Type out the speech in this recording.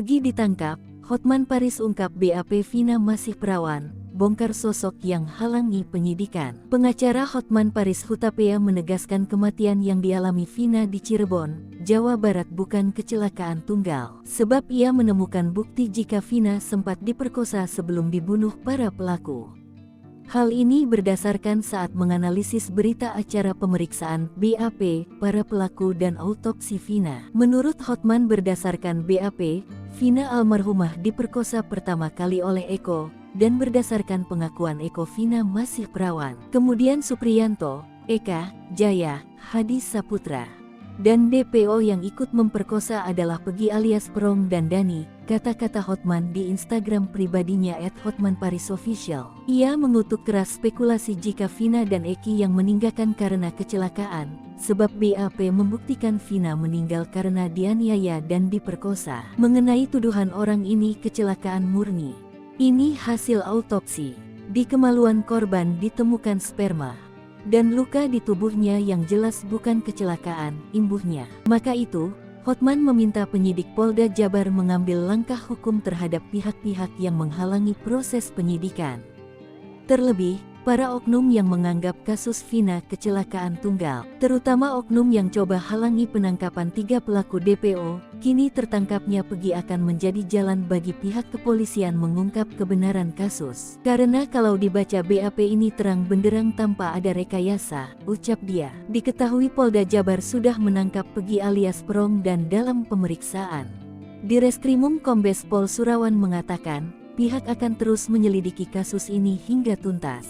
Pegi ditangkap, Hotman Paris ungkap BAP Vina masih perawan, bongkar sosok yang halangi penyidikan. Pengacara Hotman Paris Hutapea menegaskan kematian yang dialami Vina di Cirebon, Jawa Barat bukan kecelakaan tunggal. Sebab ia menemukan bukti jika Vina sempat diperkosa sebelum dibunuh para pelaku. Hal ini berdasarkan saat menganalisis berita acara pemeriksaan BAP, para pelaku dan autopsi Vina. Menurut Hotman berdasarkan BAP, Vina almarhumah diperkosa pertama kali oleh Eko, dan berdasarkan pengakuan Eko Vina masih perawan. Kemudian Supriyanto, Eka, Jaya, Hadi Saputra, dan DPO yang ikut memperkosa adalah Pegi alias Perong dan Dani, kata-kata Hotman di Instagram pribadinya @hotmanparisofficial. Ia mengutuk keras spekulasi jika Vina dan Eki yang meninggalkan karena kecelakaan, sebab BAP membuktikan Vina meninggal karena dianiaya dan diperkosa. Mengenai tuduhan orang ini kecelakaan murni. Ini hasil autopsi. Di kemaluan korban ditemukan sperma dan luka di tubuhnya yang jelas bukan kecelakaan, imbuhnya. Maka itu, Hotman meminta penyidik Polda Jabar mengambil langkah hukum terhadap pihak-pihak yang menghalangi proses penyidikan. Terlebih, para oknum yang menganggap kasus Vina kecelakaan tunggal, terutama oknum yang coba halangi penangkapan 3 pelaku DPO, kini tertangkapnya Pegi akan menjadi jalan bagi pihak kepolisian mengungkap kebenaran kasus. Karena kalau dibaca BAP ini terang benderang tanpa ada rekayasa, ucap dia. Diketahui Polda Jabar sudah menangkap Pegi alias Perong dan dalam pemeriksaan. Direskrimum Kombes Pol Surawan mengatakan, pihak akan terus menyelidiki kasus ini hingga tuntas.